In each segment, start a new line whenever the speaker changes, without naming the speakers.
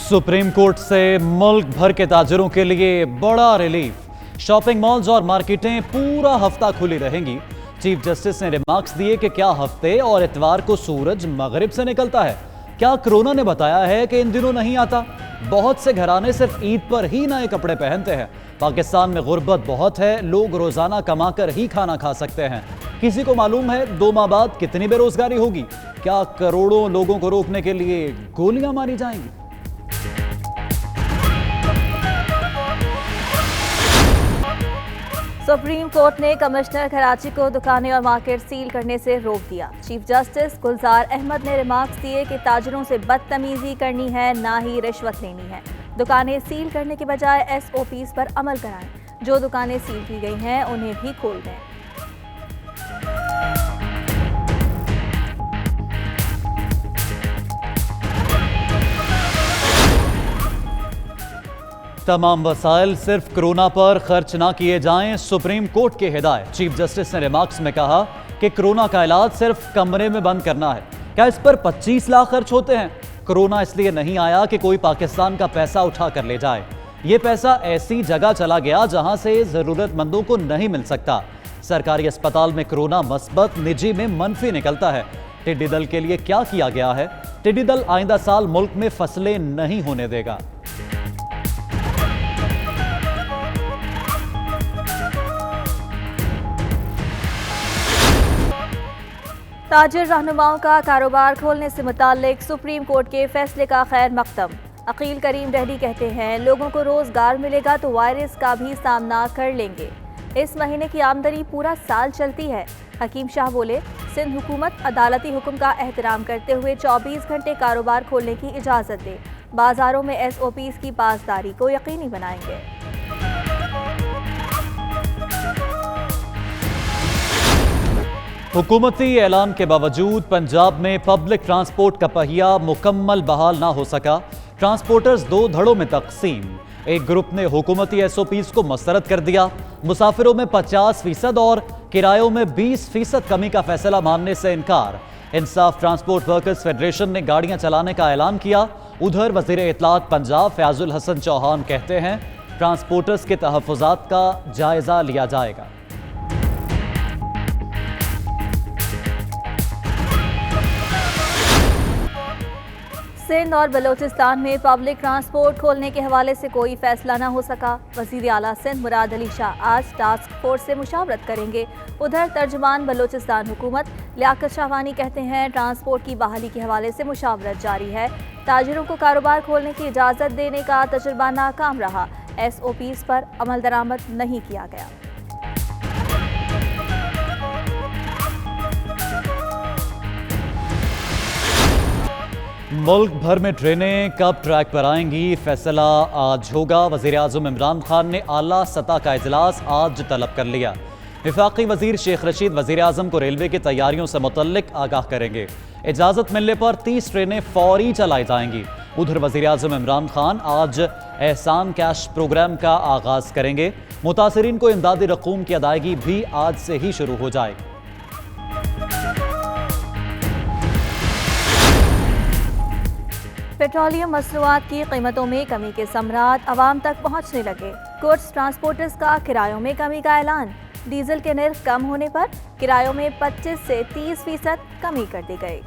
Supreme court से मुल्क भर के ताजिरों के लिए बड़ा रिलीफ। शॉपिंग मॉल्स और मार्केटें पूरा हफ्ता खुली रहेंगी। चीफ जस्टिस ने रिमार्क्स दिए कि क्या हफ्ते और इतवार को सूरज मगरिब से निकलता है? क्या कोरोना ने बताया है कि इन दिनों नहीं आता? बहुत से घराने सिर्फ ईद पर ही नए कपड़े पहनते हैं। पाकिस्तान में गुर्बत बहुत है, लोग रोजाना कमाकर ही खाना खा सकते हैं। किसी को मालूम है 2 माह बाद कितनी बेरोजगारी होगी? क्या करोड़ों लोगों को रोकने के लिए गोलियां मारी जाएंगी?
सुप्रीम कोर्ट ने कमिश्नर कराची को दुकानें और मार्केट सील करने से रोक दिया। चीफ जस्टिस गुलजार अहमद ने रिमार्क्स दिए कि ताजिरों से बदतमीजी करनी है, ना ही रिश्वत लेनी है। दुकानें सील करने के बजाय SOPs पर अमल कराएं। जो दुकानें सील की गई हैं उन्हें भी खोल दें।
तमाम वसाइल सिर्फ कोरोना पर खर्च ना किए जाएं, सुप्रीम कोर्ट की हिदायत। चीफ जस्टिस ने रिमार्क्स में कहा कि कोरोना का इलाज सिर्फ कमरे में बंद करना है। क्या इस पर 25 लाख खर्च होते हैं? कोरोना इसलिए नहीं आया कि कोई पाकिस्तान का पैसा उठा कर ले जाए। ये पैसा ऐसी जगह चला गया जहां से जरूरतमंदों को नहीं मिल सकता। सरकारी अस्पताल में कोरोना मस्बत, निजी में मनफी निकलता है। टिड्डी दल के लिए क्या किया गया है? टिड्डी दल आइंदा साल मुल्क में फसलें नहीं होने देगा।
ताजिर रहनुमाओं का कारोबार खोलने से मुताल्लिक सुप्रीम कोर्ट के फैसले का खैर मकदम। अकील करीम डहरी कहते हैं लोगों को रोजगार मिलेगा तो वायरस का भी सामना कर लेंगे। इस महीने की आमदनी पूरा साल चलती है। हकीम शाह बोले सिंध हुकूमत अदालती हुक्म का एहतराम करते हुए 24 घंटे कारोबार खोलने की इजाज़त दे। बाजारों में SOPs की पासदारी को यकीनी बनाएंगे।
हुकूमती ऐलान के बावजूद पंजाब में पब्लिक ट्रांसपोर्ट का पहिया मुकम्मल बहाल ना हो सका। ट्रांसपोर्टर्स 2 धड़ों में तकसीम। एक ग्रुप ने हुकूमती SOPs को मुस्तरद कर दिया। मुसाफिरों में 50% और किरायों में 20% कमी का फैसला मानने से इनकार। इंसाफ ट्रांसपोर्ट वर्कर्स फेडरेशन ने गाड़ियां चलाने का ऐलान किया। उधर वजीर इत्तलात पंजाब फयाजुल हसन चौहान कहते हैं ट्रांसपोर्टर्स के तहफ़्फ़ुज़ात का जायजा लिया जाएगा।
सिंध और बलोचिस्तान में पब्लिक ट्रांसपोर्ट खोलने के हवाले से कोई फैसला न हो सका। वज़ीर आला सिंध मुराद अली शाह आज टास्क फोर्स से मुशावरत करेंगे। उधर तर्जुमान बलोचिस्तान हुकूमत लियाकत शाहवानी कहते हैं ट्रांसपोर्ट की बहाली के हवाले से मुशावरत जारी है। ताजिरों को कारोबार खोलने की इजाज़त देने का तजुर्बा नाकाम रहा। SOPs पर अमल दरामद नहीं किया गया।
मुल्क भर में ट्रेनें कब ट्रैक पर आएंगी, फैसला आज होगा। वज़ीर आज़म इमरान खान ने आला सतह का इजलास आज तलब कर लिया। वफाकी वज़ीर शेख रशीद वज़ीर आज़म को रेलवे की तैयारियों से मुतल्लिक आगाह करेंगे। इजाज़त मिलने पर 30 ट्रेनें फौरी चलाई जाएंगी। उधर वज़ीर आज़म इमरान खान आज एहसान कैश प्रोग्राम का आगाज़ करेंगे। मुतासिरीन को इमदादी रकूम की अदायगी भी आज से ही शुरू हो जाएगी।
पेट्रोलियम मसनूआत की कीमतों में कमी के समरात अवाम तक पहुंचने लगे। गुड्स ट्रांसपोर्टर्स का किरायों में कमी का ऐलान। डीजल के निर्ख कम होने पर किरायों में 25 से 30% कमी कर दी गई।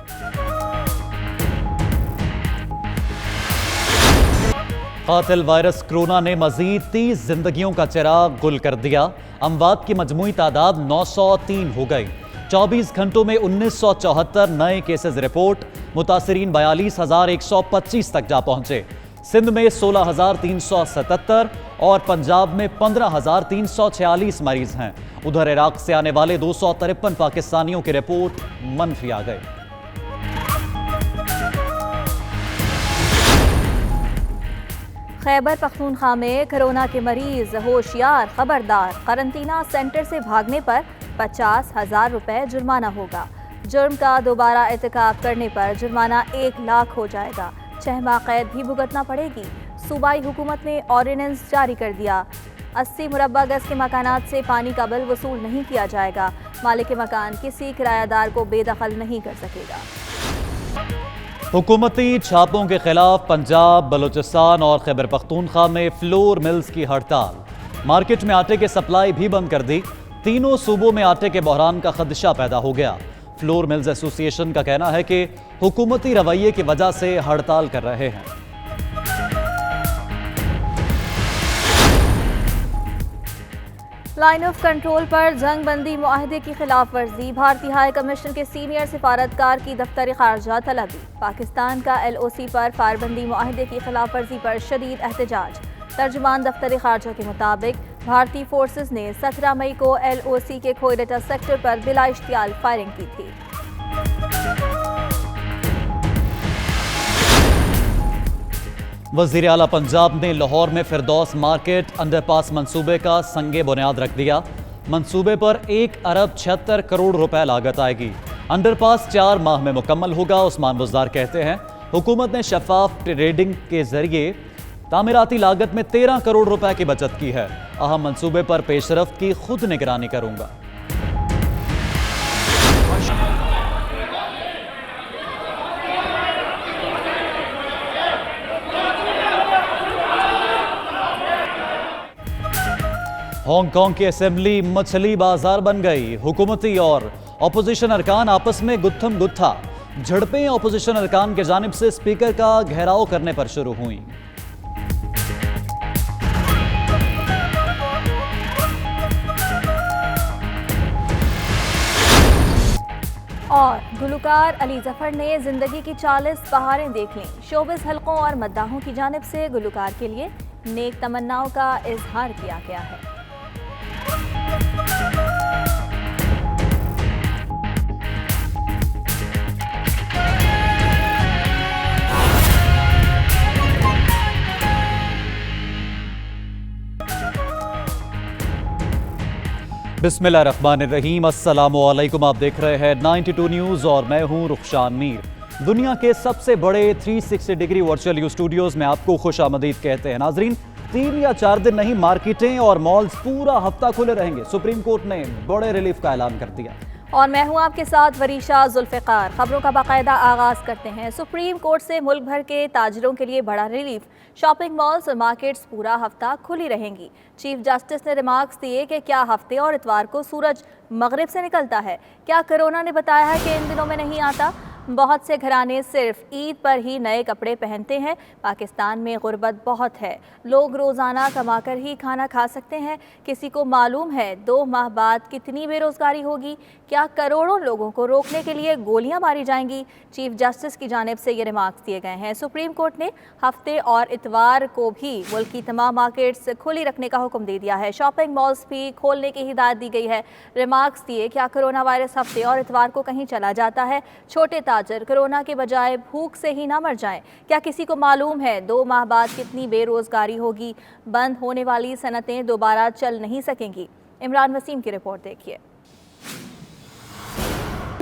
कातिल वायरस कोरोना ने मजीद 30 जिंदगियों का चिराग गुल कर दिया। अमवात की मजमूई तादाद 903 हो गई। 24 घंटों में 1974 नए केसेस रिपोर्ट। मुतासिरीन 42,125 तक जा पहुंचे। सिंध में 16,377 और पंजाब में 15,346 मरीज हैं। उधर इराक से आने वाले 253 पाकिस्तानियों की रिपोर्ट मनफी आ गई।
खैबर पख्तूनख्वा में कोरोना के मरीज होशियार, खबरदार। करंतना सेंटर से भागने पर 50,000 रुपए जुर्माना होगा। जुर्म का दोबारा इर्तिकाब करने पर जुर्माना 1 लाख हो जाएगा। 6 माह कैद भी भुगतना पड़ेगी। सूबाई हुकूमत ने ऑर्डिनेंस जारी कर दिया। 80 मुरब्बा गज के मकानात से पानी का बिल वसूल नहीं किया जाएगा। मालिक मकान किसी किरायादार को बेदखल नहीं कर सकेगा।
हुकूमती छापों के खिलाफ पंजाब, बलूचिस्तान और खैबर पख्तूनख्वा में फ्लोर मिल्स की हड़ताल। मार्केट में आटे की सप्लाई भी बंद कर दी। तीनों सूबों में आटे के बहरान का खदशा पैदा हो गया। फ्लोर मिल्स एसोसिएशन का कहना है कि हुकूमती रवैये की वजह से हड़ताल कर रहे हैं।
लाइन ऑफ कंट्रोल पर जंग बंदी मुआहदे की खिलाफ वर्जी। भारतीय हाई कमीशन के सीनियर सिफारतकार की दफ्तर खारजा तलबी। पाकिस्तान का LOC पर फायरबंदी मुआहदे की खिलाफ वर्जी पर शदीद एहतजाज। तर्जुमान दफ्तर खारजा के मुताबिक भारतीय फोर्सेस ने 17 मई को LOC के खोइरेटा सेक्टर पर बिला इश्तियाल फायरिंग की थी।
वज़ीर आला पंजाब ने लाहौर में फिरदौस मार्केट अंडरपास मंसूबे का संगे बुनियाद रख दिया। मंसूबे पर 1 अरब 76 करोड़ रुपए लागत आएगी। अंडरपास 4 माह में मुकम्मल होगा। उस्मान बुज़दार कहते हैं हुकूमत ने शफाफ ट्रेडिंग के जरिए तामीराती लागत में 13 करोड़ रुपए की बचत की है। अहम मंसूबे पर पेशरफ्त की खुद निगरानी करूंगा। हांगकांग की असेंबली मछली बाजार बन गई। हुकूमती और अपोजिशन अरकान आपस में गुत्थम गुत्था। झड़पें अपोजिशन अरकान की जानिब से स्पीकर का घेराव करने पर शुरू हुई।
और गुलकार अली जफर ने जिंदगी की 40 बहारें देख लीं। शोबिस हलकों और मद्दाहों की जानिब से गुलकार के लिए नेक तमन्नाओं का इजहार किया गया है।
बिस्मिल्लाहिर्रहमानिर्रहीम, अस्सलामुअलैकुम। आप देख रहे हैं 92 न्यूज़ और मैं हूं रुखशान मीर। दुनिया के सबसे बड़े 360 डिग्री वर्चुअल यू स्टूडियोज़ में आपको खुश आमदीद कहते हैं। नाजरीन, 3 या 4 दिन नहीं, मार्केटें और मॉल्स पूरा हफ्ता खुले रहेंगे। सुप्रीम कोर्ट ने बड़े रिलीफ का ऐलान कर दिया।
और मैं हूं आपके साथ वरीशा जुल्फ़िकार। खबरों का बाकायदा आगाज़ करते हैं। सुप्रीम कोर्ट से मुल्क भर के ताजरों के लिए बड़ा रिलीफ। शॉपिंग मॉल्स और मार्केट्स पूरा हफ्ता खुली रहेंगी। चीफ जस्टिस ने रिमार्क्स दिए कि क्या हफ्ते और इतवार को सूरज मगरिब से निकलता है? क्या कोरोना ने बताया है कि इन दिनों में नहीं आता? बहुत से घराने सिर्फ ईद पर ही नए कपड़े पहनते हैं। पाकिस्तान में गुर्बत बहुत है। लोग रोज़ाना कमाकर ही खाना खा सकते हैं। किसी को मालूम है 2 माह बाद कितनी बेरोज़गारी होगी? क्या करोड़ों लोगों को रोकने के लिए गोलियां मारी जाएंगी? चीफ जस्टिस की जानिब से ये रिमार्क्स दिए गए हैं। सुप्रीम कोर्ट ने हफ्ते और इतवार को भी मुल्क की तमाम मार्केट्स खुली रखने का हुक्म दे दिया है। शॉपिंग मॉल्स भी खोलने की हिदायत दी गई है। रिमार्क्स दिए, क्या कोरोना वायरस हफ्ते और इतवार को कहीं चला जाता है? छोटे ताजर कोरोना के बजाय भूख से ही ना मर जाएं? क्या किसी को मालूम है 2 माह बाद कितनी बेरोजगारी होगी? बंद होने वाली सनतें दोबारा चल नहीं सकेंगी। इमरान वसीम की रिपोर्ट देखिए।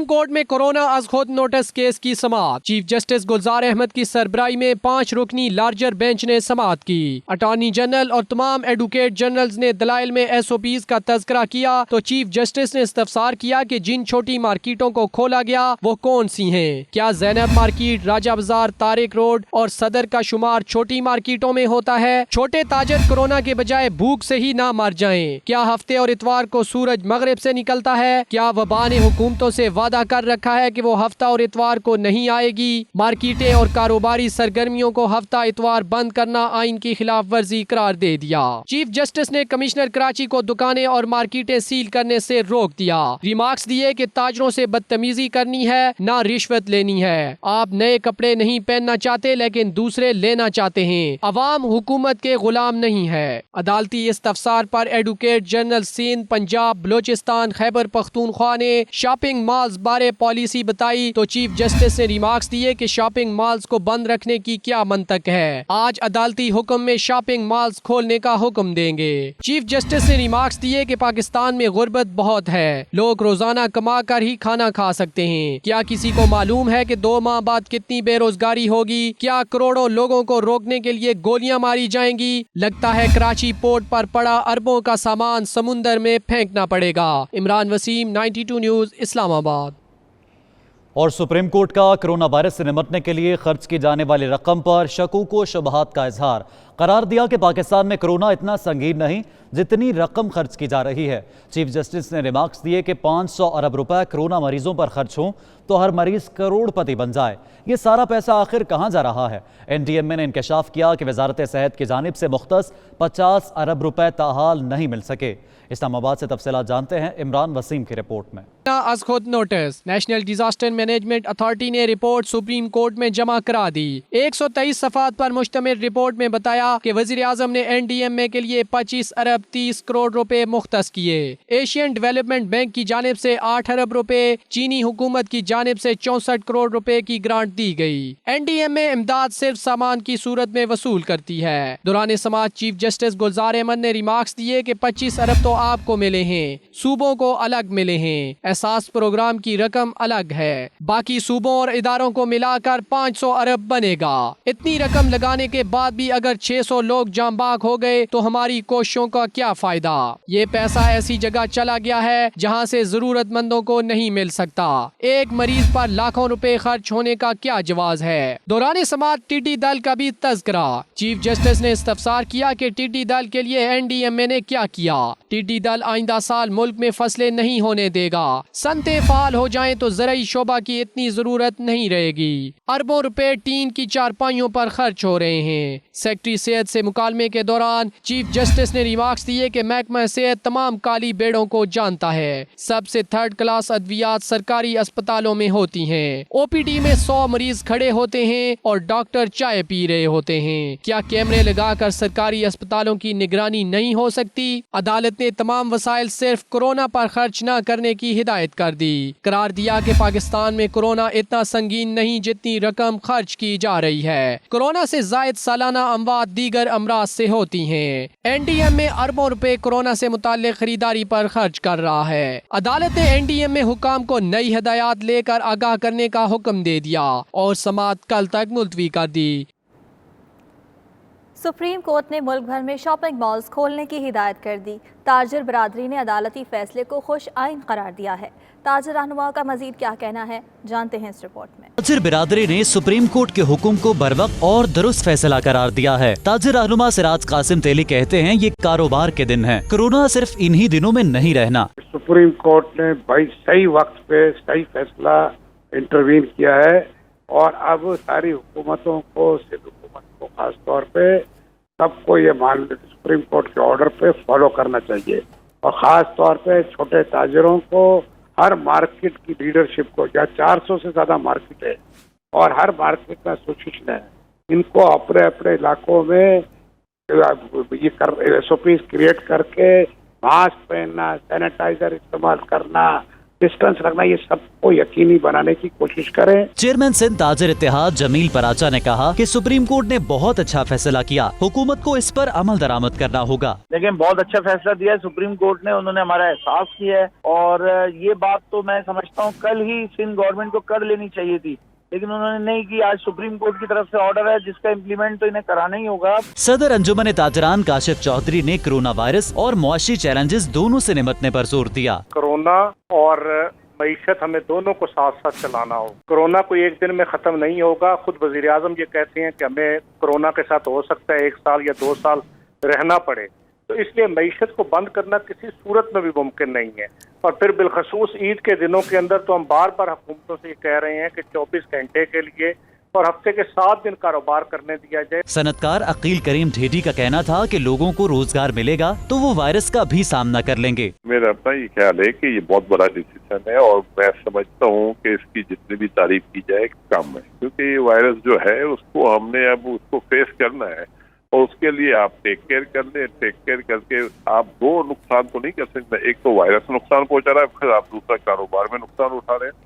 कोर्ट में कोरोना अज खुद नोटिस केस की समाअत। चीफ जस्टिस गुलजार अहमद की सरबराही में 5 रुकनी लार्जर बेंच ने समाअत की। अटॉर्नी जनरल और तमाम एडवोकेट जनरल्स ने दलाइल में SOPs का तज़किरा किया तो चीफ जस्टिस ने इस्तफसार किया कि जिन छोटी मार्केटों को खोला गया वो कौन सी हैं? क्या ज़ैनब मार्केट, राजा बाजार, तारिक रोड और सदर का शुमार छोटी मार्केटों में होता है? छोटे ताजर कोरोना के बजाय भूख से ही ना मर जाएं? क्या हफ्ते और इतवार को सूरज मगरिब से निकलता है? क्या वबा ने हुकूमतों से वादा कर रखा है कि वो हफ्ता और इतवार को नहीं आएगी? मार्केटें और कारोबारी सरगर्मियों को हफ्ता इतवार बंद करना आइन की खिलाफ वर्जी करार दे दिया। चीफ जस्टिस ने कमिश्नर कराची को दुकानें और मार्केटें सील करने से रोक दिया। रिमार्क्स दिए कि ताजरों से बदतमीजी करनी है, ना रिश्वत लेनी है। आप नए कपड़े नहीं पहनना चाहते लेकिन दूसरे लेना चाहते हैं। अवाम हुकूमत के गुलाम नहीं है। अदालती इस्तफसार पर एडवोकेट जनरल सिंध, पंजाब, बलोचिस्तान, खैबर पख्तूनख्वा ने शॉपिंग मॉल्स बारे पॉलिसी बताई तो चीफ जस्टिस ने रिमार्क्स दिए कि शॉपिंग मॉल्स को बंद रखने की क्या मंतक है। आज अदालती हुक्म में शॉपिंग मॉल्स खोलने का हुक्म देंगे। चीफ जस्टिस ने रिमार्क्स दिए कि पाकिस्तान में गुर्बत बहुत है। लोग रोजाना कमा कर ही खाना खा सकते हैं। क्या किसी को मालूम है कि 2 माह बाद कितनी बेरोजगारी होगी? क्या करोड़ों लोगों को रोकने के लिए गोलियां मारी जाएंगी? लगता है कराची पोर्ट पर पड़ा अरबों का सामान समुंदर में फेंकना पड़ेगा। इमरान वसीम, 92 न्यूज़, इस्लामाबाद।
और सुप्रीम कोर्ट का कोरोना वायरस से निपटने के लिए खर्च की जाने वाली रकम पर शकूक व शुबहात का इजहार। करार दिया कि पाकिस्तान में कोरोना इतना संगीन नहीं जितनी रकम खर्च की जा रही है। चीफ जस्टिस ने रिमार्क्स दिए कि 500 अरब रुपए कोरोना मरीजों पर खर्च हों तो हर मरीज करोड़पति बन जाए। ये सारा पैसा आखिर कहाँ जा रहा है? NDMA ने इंकशाफ किया कि वजारत सेहत की जानिब से मुख्तस 50 अरब रुपए ताहाल नहीं मिल सके। इस्लामाबाद से तफसीलात जानते हैं इमरान वसीम की रिपोर्ट में।
आज खुद notice national disaster management authority ने रिपोर्ट सुप्रीम कोर्ट में जमा करा दी। 123 सफ़ात पर मुश्तमिल रिपोर्ट में बताया कि वज़ीर आज़म ने NDMA के लिए 25 अरब 30 करोड़ रुपए मुख्तस किए। एशियन डेवलपमेंट बैंक की जानिब से 8 अरब रुपए, चीनी हुकूमत की जानिब से 64 करोड़ रुपए की ग्रांट दी गई। NDMA इमदाद सिर्फ सामान की सूरत में वसूल करती है। दौरान समाअत चीफ जस्टिस गुलजार अहमद ने रिमार्क्स दिए कि 25 अरब तो आपको मिले हैं, सूबों को अलग मिले हैं। एहसास प्रोग्राम की रकम अलग है, बाकी सूबों और इदारों को मिलाकर 500 अरब बनेगा। इतनी रकम लगाने के बाद भी अगर 600 लोग जाम बाग हो गए तो हमारी कोशिशों का क्या फायदा? ये पैसा ऐसी जगह चला गया है जहां से जरूरतमंदों को नहीं मिल सकता। एक मरीज पर लाखों रुपए खर्च होने का क्या जवाज है? दौरान समाअत टिड्डी दल का भी तज़किरा। चीफ जस्टिस ने इस्तफसार किया कि टिड्डी दल के लिए NDMA ने क्या किया। टिड्डी दल आइंदा साल मुल्क में फसलें नहीं होने देगा। सनतें फाल हो जाएं तो ज़राई शोबा की इतनी जरूरत नहीं रहेगी। अरबों रुपए टीन की चारपाइयों पर खर्च हो रहे हैं। सेक्रेटरी सेहत से मुकालमे के दौरान चीफ जस्टिस ने रिमार्क्स दिए कि महकमा सेहत तमाम काली बेड़ों को जानता है। सबसे थर्ड क्लास अद्वियात सरकारी अस्पतालों में होती हैं। OPD में 100 मरीज खड़े होते हैं और डॉक्टर चाय पी रहे होते हैं। क्या कैमरे लगाकर सरकारी अस्पतालों की निगरानी नहीं हो सकती? अदालत ने तमाम वसाइल सिर्फ कोरोना पर खर्च न करने की हिदायत कर दी। करार दिया कि पाकिस्तान में कोरोना इतना संगीन नहीं जितनी रकम खर्च की जा रही है। कोरोना से जायद सालाना अमवात दीगर अमराज से होती हैं। NDMA अरबों रुपए कोरोना से मुताल्लिक खरीदारी पर खर्च कर रहा है। अदालत ने NDMA हुकाम को नई हिदायत लेकर आगाह करने का हुक्म दे दिया और समाअत कल तक मुलतवी कर दी।
सुप्रीम कोर्ट ने मुल्क भर में शॉपिंग मॉल्स खोलने की हिदायत कर दी। ताजिर बरादरी ने अदालती फैसले को खुश आइन करार दिया है। ताजिर रहनुमाओं का मजीद क्या कहना है, जानते हैं इस रिपोर्ट में।
ताजिर बिरादरी ने सुप्रीम कोर्ट के हुक्म को बरवक्त और दुरुस्त फैसला करार दिया है। ताजिर रहनुमा सिराज कासिम तेली कहते हैं ये कारोबार के दिन है, कोरोना सिर्फ इन्हीं दिनों में नहीं रहना।
सुप्रीम कोर्ट ने भाई सही वक्त पे सही फैसला इंटरवीन किया है और अब सारी हुकूमतों को, सिर्फ हुकूमत को खास तौर पे सबको ये मान सुप्रीम कोर्ट के ऑर्डर पे फॉलो करना चाहिए और खास तौर पे छोटे ताजिरों को, हर मार्केट की लीडरशिप को, या 400 से ज्यादा मार्केट है और हर मार्केट में एसोसिएशन है, इनको अपने अपने इलाकों में ये SOPs क्रिएट करके मास्क पहनना, सैनिटाइजर इस्तेमाल करना, डिस्टेंस रखना, ये सबको यकीनी बनाने की कोशिश करें।
चेयरमैन सिंध ताजिर इत्तेहाद जमील पराचा ने कहा कि सुप्रीम कोर्ट ने बहुत अच्छा फैसला किया, हुकूमत को इस पर अमल दरामद करना होगा।
लेकिन बहुत अच्छा फैसला दिया है सुप्रीम कोर्ट ने, उन्होंने हमारा एहसास किया है और ये बात तो मैं समझता हूँ कल ही सिंध गवर्नमेंट को कर लेनी चाहिए थी, लेकिन उन्होंने नहीं की। आज सुप्रीम कोर्ट की तरफ से ऑर्डर है जिसका इम्प्लीमेंट तो इन्हें कराना ही होगा।
सदर अंजुमन ताजरान काशिफ चौधरी ने कोरोना वायरस और मुआशी चैलेंजेस दोनों से निपटने पर जोर दिया।
कोरोना और मईशत हमें दोनों को साथ साथ चलाना हो। कोरोना कोई एक दिन में खत्म नहीं होगा। खुद वजीर आजम ये कहते हैं कि हमें कोरोना के साथ हो सकता है 1 साल या 2 साल रहना पड़े, तो इसलिए मईशत को बंद करना किसी सूरत में भी मुमकिन नहीं है। और फिर बिलखसूस ईद के दिनों के अंदर तो हम बार बार हुकूमतों से कह रहे हैं कि 24 घंटे के लिए और हफ्ते के 7 दिन कारोबार करने दिया जाए।
सनतकार अकील करीम ढेडी का कहना था कि लोगों को रोजगार मिलेगा तो वो वायरस का भी सामना कर लेंगे।
मेरा अपना ये ख्याल है कि ये बहुत बड़ा डिसीजन है और मैं समझता हूँ कि इसकी जितनी भी तारीफ की जाए कम है, क्योंकि ये वायरस जो है उसको हमने अब उसको फेस करना है और उसके लिए आप टेक केयर कर लें। टेक केयर करके आप 2 नुकसान तो नहीं कर सकते, एक तो वायरस नुकसान पहुंचा रहा है, फिर आप दूसरा कारोबार में नुकसान उठा रहे हैं।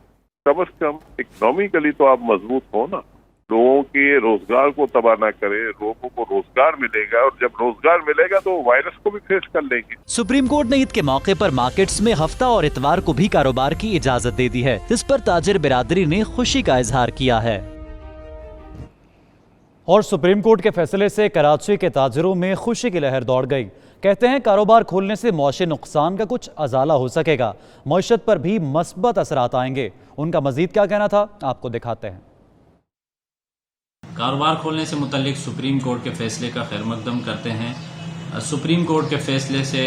कम से कम इकोनॉमिकली तो आप मजबूत हो ना, लोगों के रोजगार को तबाह न करे, लोगों को रोजगार मिलेगा और जब रोजगार मिलेगा तो वायरस को भी फेस कर लेंगे।
सुप्रीम कोर्ट ने ईद के मौके पर मार्केट्स में हफ्ता और इतवार को भी कारोबार की इजाजत दे दी है, जिस पर ताजिर बिरादरी ने खुशी का इजहार किया है। और सुप्रीम कोर्ट के फैसले से कराची के ताजिरों में खुशी की लहर दौड़ गई। کہتے ہیں کاروبار کھولنے سے معاشی نقصان کا کچھ ازالہ ہو سکے گا، معیشت پر بھی مثبت اثرات آئیں گے۔ ان کا مزید کیا کہنا تھا آپ کو دکھاتے ہیں۔
کاروبار کھولنے سے متعلق سپریم کورٹ کے فیصلے کا خیر مقدم کرتے ہیں۔ سپریم کورٹ کے فیصلے سے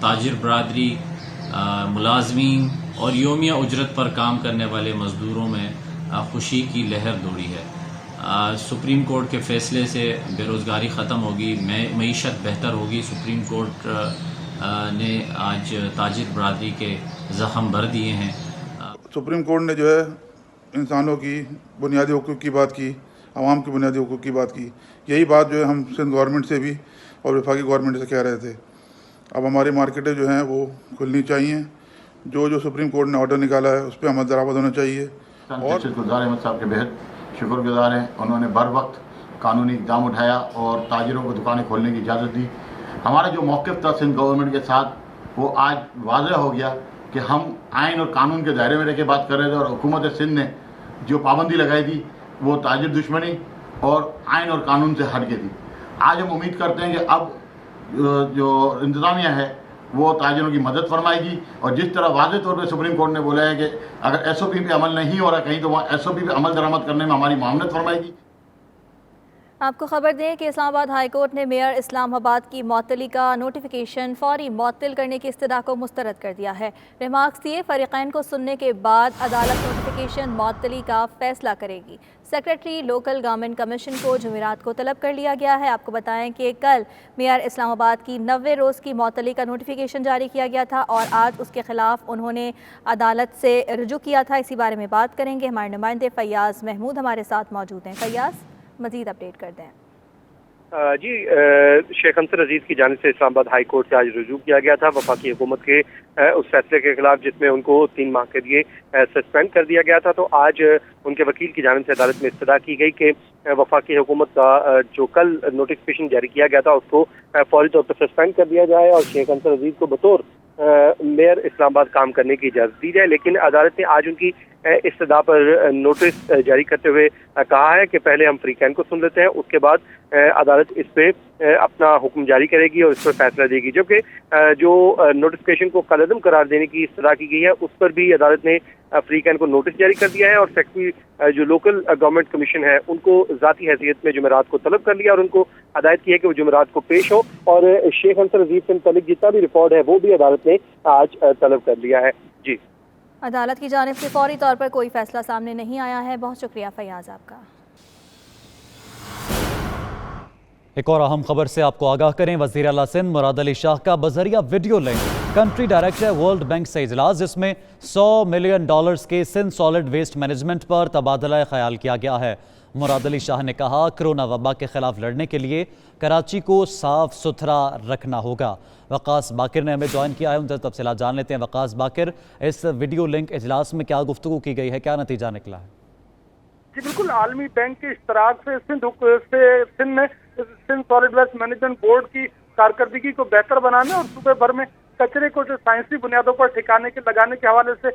تاجر برادری، ملازمین اور یومیہ اجرت پر کام کرنے والے مزدوروں میں خوشی کی لہر دوڑی ہے۔ سپریم کورٹ کے فیصلے سے بے روزگاری ختم ہوگی، معیشت بہتر ہوگی۔ سپریم کورٹ نے آج تاجر برادری کے زخم بھر دیے ہیں۔
سپریم کورٹ نے جو ہے انسانوں کی بنیادی حقوق کی بات کی، عوام کی بنیادی حقوق کی بات کی۔ یہی بات جو ہے ہم سندھ گورنمنٹ سے بھی اور وفاقی گورنمنٹ سے کہہ رہے تھے۔ اب ہماری مارکیٹیں جو ہیں وہ کھلنی چاہیے، جو سپریم کورٹ نے آرڈر نکالا ہے اس پہ عمل درآمد ہونا چاہیے۔
اور گلزار احمد صاحب کے بہت شکر گزار ہیں، انہوں نے بر وقت قانونی اقدام اٹھایا اور تاجروں کو دکانیں کھولنے کی اجازت دی۔ ہمارا جو موقف تھا سندھ گورنمنٹ کے ساتھ وہ آج واضح ہو گیا کہ ہم آئین اور قانون کے دائرے میں رہ کے بات کر رہے تھے، اور حکومت سندھ نے جو پابندی لگائی تھی وہ تاجر دشمنی اور آئین اور قانون سے ہٹ کے تھی۔ آج ہم امید کرتے ہیں کہ اب جو انتظامیہ ہے وہ تاجروں کی مدد فرمائے گی، اور جس طرح واضح طور پہ سپریم کورٹ نے بولا ہے کہ اگر ایس او پی پہ عمل نہیں ہو رہا کہیں تو وہاں ایس او پی پہ عمل درآمد کرنے میں ہماری معاونت فرمائے گی۔
آپ کو خبر دیں کہ اسلام آباد ہائی کورٹ نے میئر اسلام آباد کی معطلی کا نوٹیفیکیشن فوری معطل کرنے کی استدعا کو مسترد کر دیا ہے۔ ریمارکس دیے فریقین کو سننے کے بعد عدالت نوٹیفیکیشن معطلی کا فیصلہ کرے گی۔ سیکریٹری لوکل گورنمنٹ کمیشن کو جمعرات کو طلب کر لیا گیا ہے۔ آپ کو بتائیں کہ کل میئر اسلام آباد کی 90 روز کی معطلی کا نوٹیفیکیشن جاری کیا گیا تھا اور آج اس کے خلاف انہوں نے عدالت سے رجوع کیا تھا۔ اسی بارے میں بات کریں گے، ہمارے نمائندے فیاض محمود ہمارے ساتھ موجود ہیں۔ فیاض، مزید اپڈیٹ کر دیں۔
جی، شیخ انصر عزیز کی جانب سے اسلام آباد ہائی کورٹ سے آج رجوع کیا گیا تھا وفاقی حکومت کے اس فیصلے کے خلاف جس میں ان کو 3 ماہ کے لیے سسپینڈ کر دیا گیا تھا۔ تو آج ان کے وکیل کی جانب سے عدالت میں استدعا کی گئی کہ وفاقی حکومت کا جو کل نوٹیفیکیشن جاری کیا گیا تھا اس کو فوری طور پر سسپینڈ کر دیا جائے اور شیخ انصر عزیز کو بطور میئر اسلام آباد کام کرنے کی اجازت دی جائے۔ لیکن عدالت نے آج ان کی استدعا پر نوٹس جاری کرتے ہوئے کہا ہے کہ پہلے ہم فریقین کو سن لیتے ہیں، اس کے بعد عدالت اس پہ اپنا حکم جاری کرے گی اور اس پر فیصلہ دے گی۔ جبکہ جو نوٹیفیکیشن کو کالعدم قرار دینے کی استدعا کی گئی ہے اس پر بھی عدالت نے فریقین کو نوٹس جاری کر دیا ہے اور سیکرٹری جو لوکل گورنمنٹ کمیشن ہے ان کو ذاتی حیثیت میں جمعرات کو طلب کر لیا اور ان کو ہدایت کی ہے کہ وہ جمعرات کو پیش ہو، اور شیخ انصر عزیز سے متعلق جتنا بھی ریکارڈ ہے وہ بھی عدالت نے آج طلب کر لیا ہے۔ جی،
عدالت کی جانب سے فوری طور پر کوئی فیصلہ سامنے نہیں آیا ہے۔ بہت شکریہ فیاض آپ کا۔
ایک اور اہم خبر سے آپ کو آگاہ کریں، وزیر اعلیٰ سندھ مراد علی شاہ کا بذریعہ video link country director world bank سے اجلاس، جس میں $100 ملین کے سندھ سالڈ ویسٹ مینجمنٹ پر تبادلہ خیال کیا گیا ہے۔ مراد علی شاہ نے کہا کرونا وبا کے خلاف لڑنے کے لیے کراچی کو صاف ستھرا رکھنا ہوگا۔ وقاص باقر نے ہمیں جوائن کیا ہے، ان سے تفصیلات جان لیتے ہیں۔ وقاص باقر، اس ویڈیو لنک اجلاس میں کیا گفتگو کی گئی ہے، کیا نتیجہ نکلا ہے؟
جی بالکل، عالمی بینک کے اشتراک سے سندھ میں Sindh solid waste management board کی کارکردگی کو بہتر بنانے اور صوبے بھر میں کچرے کو جو سائنسی بنیادوں پر ٹھکانے کے لگانے کے حوالے سے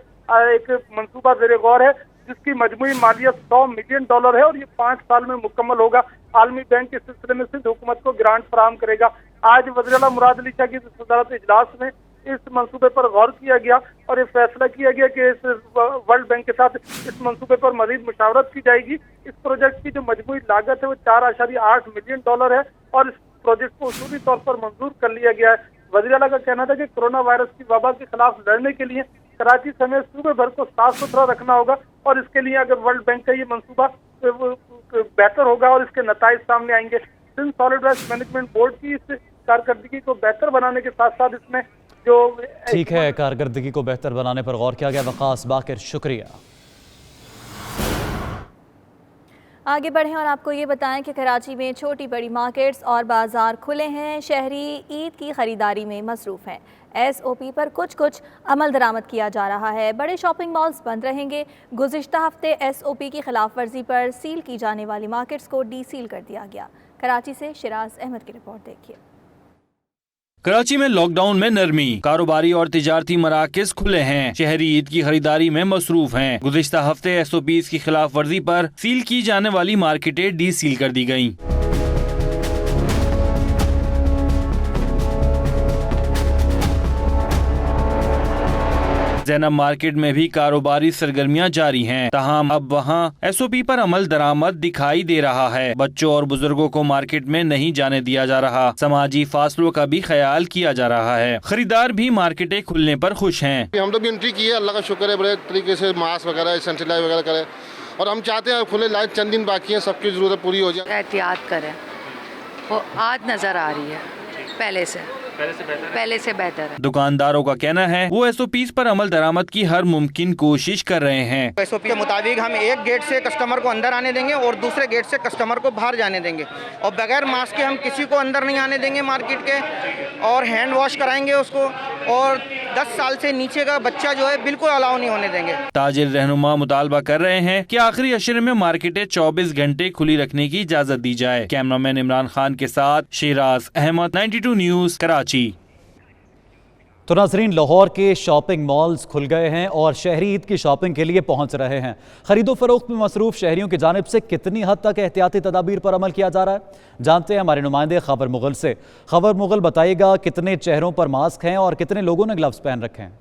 ایک منصوبہ زیر غور ہے جس کی مجموعی مالیت $100 ملین ہے اور یہ 5 سال میں مکمل ہوگا۔ عالمی بینک اس سلسلے میں سندھ حکومت کو گرانٹ فراہم کرے گا۔ آج وزیر اعلیٰ مراد علی شاہ کی صدارت اجلاس میں اس منصوبے پر غور کیا گیا اور یہ فیصلہ کیا گیا کہ اس ورلڈ بینک کے ساتھ اس منصوبے پر مزید مشاورت کی جائے گی۔ اس پروجیکٹ کی جو مجموعی لاگت ہے وہ $4.8 ملین ہے اور اس پروجیکٹ کو اصولی طور پر منظور کر لیا گیا ہے۔ وزیر اعلیٰ کا کہنا تھا کہ کرونا وائرس کی وبا کے خلاف لڑنے کے لیے کراچی سمیت صوبے بھر کو صاف ستھرا رکھنا ہوگا اور اس کے لیے اگر ورلڈ بینک کا یہ منصوبہ بہتر ہوگا اور اس کے نتائج سامنے آئیں گے۔ Sindh solid waste management board کی اس کارکردگی کو بہتر بنانے کے ساتھ ساتھ اس میں جو
ٹھیک ہے، کارکردگی کو بہتر بنانے پر غور کیا گیا۔ وقاص باقر، شکریہ۔
آگے بڑھیں اور آپ کو یہ بتائیں کہ کراچی میں چھوٹی بڑی مارکیٹس اور بازار کھلے ہیں، شہری عید کی خریداری میں مصروف ہیں۔ ایس او پی پر کچھ عمل درآمد کیا جا رہا ہے۔ بڑے شاپنگ مالز بند رہیں گے۔ گزشتہ ہفتے ایس او پی کی خلاف ورزی پر سیل کی جانے والی مارکیٹس کو ڈی سیل کر دیا گیا۔ کراچی سے شراز احمد کی رپورٹ دیکھیے۔
کراچی میں لاک ڈاؤن میں نرمی، کاروباری اور تجارتی مراکز کھلے ہیں، شہری عید کی خریداری میں مصروف ہیں۔ گزشتہ ہفتے ایس او پیز کی خلاف ورزی پر سیل کی جانے والی مارکیٹیں ڈی سیل کر دی گئیں۔ زینب مارکیٹ میں بھی کاروباری سرگرمیاں جاری ہیں، تاہم اب وہاں SOP پر عمل درآمد دکھائی دے رہا ہے۔ بچوں اور بزرگوں کو مارکیٹ میں نہیں جانے دیا جا رہا، سماجی فاصلوں کا بھی خیال کیا جا رہا ہے۔ خریدار بھی مارکیٹیں کھلنے پر خوش ہیں۔
ہم لوگ بھی انٹری کی ہے، اللہ کا شکر ہے، بڑے طریقے سے ماسک وغیرہ سینیٹائز وغیرہ کرے، اور ہم چاہتے ہیں کھلے لائٹ، چند دن باقی ہیں، سب کی ضرورت پوری ہو جائے۔
احتیاط کریں، وہ آج نظر آ رہی ہے پہلے سے بہتر ہے۔
دکانداروں کا کہنا ہے وہ SOPs پر عمل درآمد کی ہر ممکن کوشش کر رہے ہیں۔
SOP کے مطابق ہم ایک گیٹ سے کسٹمر کو اندر آنے دیں گے اور دوسرے گیٹ سے کسٹمر کو باہر جانے دیں گے، اور بغیر ماسک کے ہم کسی کو اندر نہیں آنے دیں گے مارکیٹ کے، اور ہینڈ واش کرائیں گے اس کو، اور 10 سال سے نیچے کا بچہ جو ہے بالکل الاؤ نہیں ہونے دیں گے۔
تاجر رہنما مطالبہ کر رہے ہیں کہ آخری عشرے میں مارکیٹیں 24 گھنٹے کھلی رکھنے کی اجازت دی جائے۔ کیمرامین عمران خان کے ساتھ شیراز احمد، 92 نیوز، کراچی۔
تو ناظرین، لاہور کے شاپنگ مالز کھل گئے ہیں اور شہری عید کی شاپنگ کے لیے پہنچ رہے ہیں۔ خرید و فروخت میں مصروف شہریوں کی جانب سے کتنی حد تک احتیاطی تدابیر پر عمل کیا جا رہا ہے، جانتے ہیں ہمارے نمائندے خبر مغل سے۔ خبر مغل، بتائیے گا کتنے چہروں پر ماسک ہیں اور کتنے لوگوں نے گلوز پہن رکھے ہیں؟